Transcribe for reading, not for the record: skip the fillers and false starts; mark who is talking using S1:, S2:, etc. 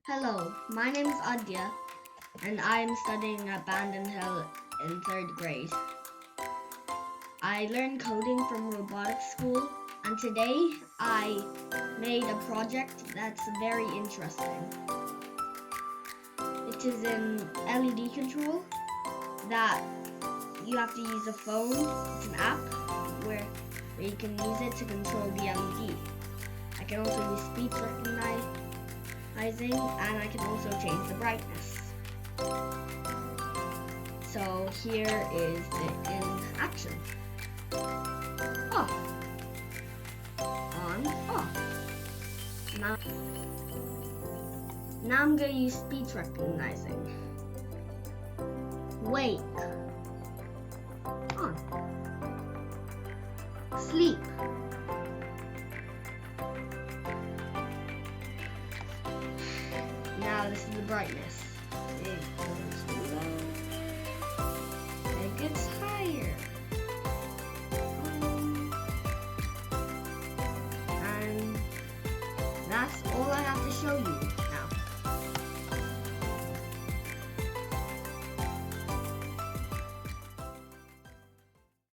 S1: Hello, my name is Aadya and I am studying at Bandon Hill in 3rd grade. I learned coding from Robotics School and today I made a project that's very interesting. It is an LED control that you have to use a phone. It's an app where you can use it to control the LED. I can also use speech recognizing and I can also change the brightness. So here is it in action. Off. On, off. Now I'm going to use speech recognizing. Wake. On. Sleep. Now this is the brightness. It goes low. It gets higher. And that's all I have to show you.